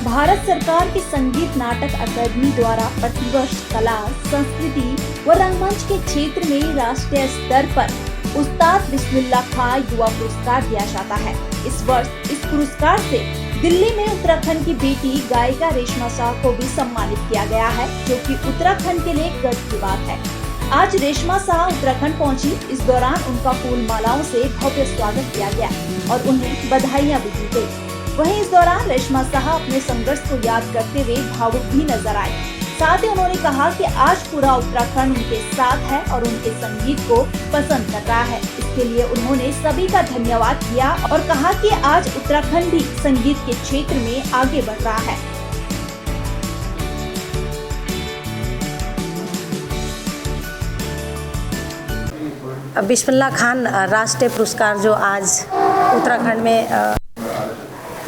भारत सरकार की संगीत नाटक अकादमी द्वारा प्रतिवर्ष कला, संस्कृति व रंगमंच के क्षेत्र में राष्ट्रीय स्तर पर उस्ताद बिस्मिल्लाह खां युवा पुरस्कार दिया जाता है। इस वर्ष इस पुरस्कार से दिल्ली में उत्तराखंड की बेटी गायिका रेशमा शाह को भी सम्मानित किया गया है, जो कि उत्तराखंड के लिए गर्व की बात है। आज रेशमा शाह उत्तराखंड पहुंची। इस दौरान उनका फूल मालाओं से भव्य स्वागत किया गया और उन्हें बधाइयां भी दी गई। वहीं इस दौरान रेशमा शाह अपने संघर्ष को याद करते हुए भावुक भी नजर आए। साथ ही उन्होंने कहा कि आज पूरा उत्तराखंड उनके साथ है और उनके संगीत को पसंद कर रहा है। इसके लिए उन्होंने सभी का धन्यवाद किया और कहा कि आज उत्तराखंड भी संगीत के क्षेत्र में आगे बढ़ रहा है। बिस्मिल्लाह खान राष्ट्रीय पुरस्कार जो आज उत्तराखंड में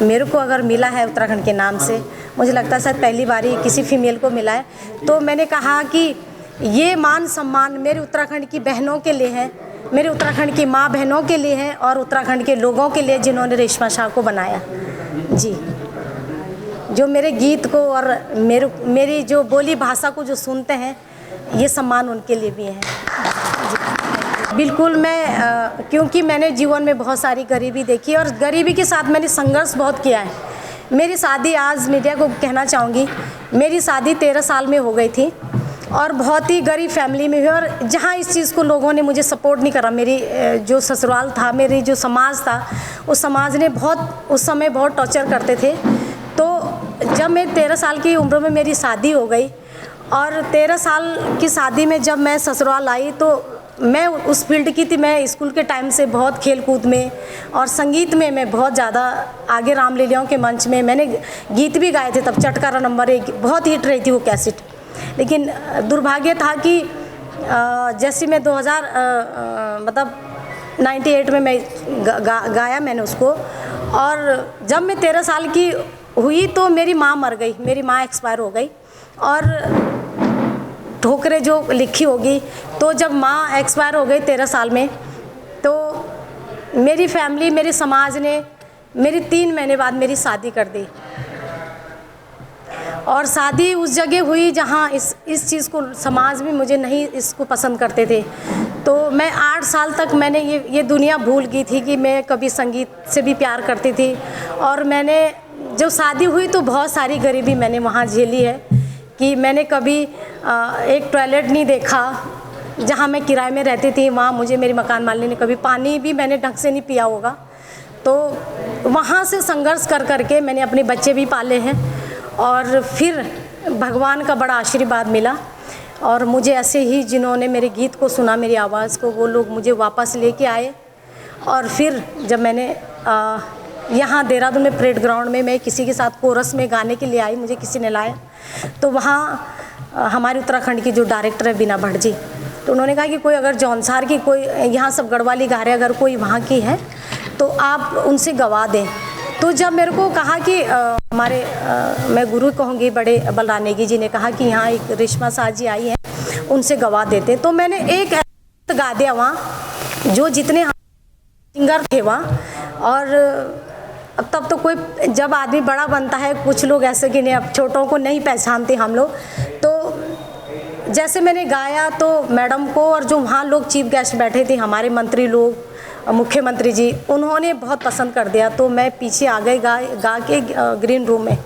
मेरे को अगर मिला है उत्तराखंड के नाम से, मुझे लगता है शायद पहली बार ही किसी फीमेल को मिला है। तो मैंने कहा कि ये मान सम्मान मेरे उत्तराखंड की बहनों के लिए है, मेरे उत्तराखंड की माँ बहनों के लिए है और उत्तराखंड के लोगों के लिए जिन्होंने रेशमा शाह को बनाया। जी, जो मेरे गीत को और मेरी जो बोली भाषा को जो सुनते हैं, ये सम्मान उनके लिए भी है। बिल्कुल, मैं क्योंकि मैंने जीवन में बहुत सारी गरीबी देखी और गरीबी के साथ मैंने संघर्ष बहुत किया है। मेरी शादी, आज मीडिया को कहना चाहूँगी, मेरी शादी 13 साल में हो गई थी और बहुत ही गरीब फैमिली में हुई। और जहाँ इस चीज़ को लोगों ने मुझे सपोर्ट नहीं करा, मेरी जो ससुराल था, मेरी जो समाज था, उस समाज ने उस समय बहुत टॉर्चर करते थे। तो जब मैं 13 साल की उम्र में मेरी शादी हो गई और 13 साल की शादी में जब मैं ससुराल आई, तो मैं उस फील्ड की थी। मैं स्कूल के टाइम से बहुत खेल कूद में और संगीत में मैं बहुत ज़्यादा आगे, रामलीलाओं के मंच में मैंने गीत भी गाए थे। तब चटकारा नंबर 1 बहुत हिट रही थी वो कैसेट। लेकिन दुर्भाग्य था कि जैसे मैं 98 में मैं गाया मैंने उसको। और जब मैं 13 साल की हुई तो मेरी माँ मर गई, मेरी माँ एक्सपायर हो गई। और ठोकरें जो लिखी होगी, तो जब माँ एक्सपायर हो गई 13 साल में, तो मेरी फैमिली, मेरे समाज ने मेरी 3 महीने बाद मेरी शादी कर दी। और शादी उस जगह हुई जहाँ इस चीज़ को समाज में मुझे नहीं इसको पसंद करते थे। तो मैं 8 साल तक मैंने ये दुनिया भूल गई थी कि मैं कभी संगीत से भी प्यार करती थी। और मैंने जब शादी हुई तो बहुत सारी गरीबी मैंने वहाँ झेली है कि मैंने कभी एक टॉयलेट नहीं देखा। जहाँ मैं किराए में रहती थी, वहाँ मुझे मेरी मकान मालिक ने कभी पानी भी मैंने ढंग से नहीं पिया होगा। तो वहाँ से संघर्ष कर के मैंने अपने बच्चे भी पाले हैं। और फिर भगवान का बड़ा आशीर्वाद मिला और मुझे ऐसे ही जिन्होंने मेरे गीत को सुना, मेरी आवाज़ को, वो लोग मुझे वापस लेके आए। और फिर जब मैंने यहाँ देहरादून में परेड ग्राउंड में मैं किसी के साथ कोरस में गाने के लिए आई, मुझे किसी ने लाया। तो वहाँ हमारे उत्तराखंड की जो डायरेक्टर है बीना भट्ट जी, तो उन्होंने कहा कि कोई अगर जौनसार की कोई, यहाँ सब गढ़वाली गा रहे, अगर कोई वहाँ की है तो आप उनसे गवा दें। तो जब मेरे को कहा कि मैं गुरु कहूँगी, बड़े बलरानेगी जी ने कहा कि यहाँ एक रेशमा शाह जी आई है, उनसे गवा देते। तो मैंने एक गा दिया वहाँ, जो जितने सिंगर थे वहाँ। और अब तब तो कोई, जब आदमी बड़ा बनता है, कुछ लोग ऐसे कि नहीं, अब छोटों को नहीं पहचानते हम लोग। तो जैसे मैंने गाया तो मैडम को और जो वहाँ लोग चीफ गेस्ट बैठे थे, हमारे मंत्री लोग, मुख्यमंत्री जी, उन्होंने बहुत पसंद कर दिया। तो मैं पीछे आ गई गा के ग्रीन रूम में।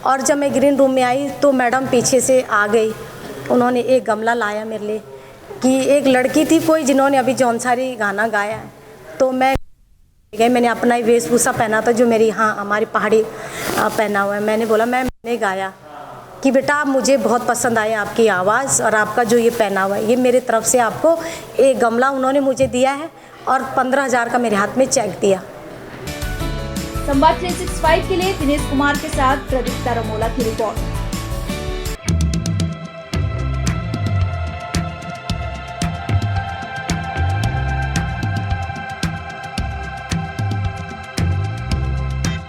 और जब मैं ग्रीन रूम में आई तो मैडम पीछे से आ गई। उन्होंने एक गमला लाया मेरे लिए कि एक लड़की थी कोई जिन्होंने अभी जौनसारी गाना गाया है। तो मैंने अपना ही वेशभूषा पहना था, जो मेरी यहाँ हमारी पहाड़ी पहना हुआ है। मैंने बोला, मैंने गाया कि बेटा मुझे बहुत पसंद आया आपकी आवाज़ और आपका जो ये पहना हुआ है, ये मेरे तरफ से आपको एक गमला उन्होंने मुझे दिया है और 15,000 का मेरे हाथ में चेक दिया। संवाद 365 के लिए दिनेश कुमार के साथ प्रदीप तारामोला की रिपोर्ट।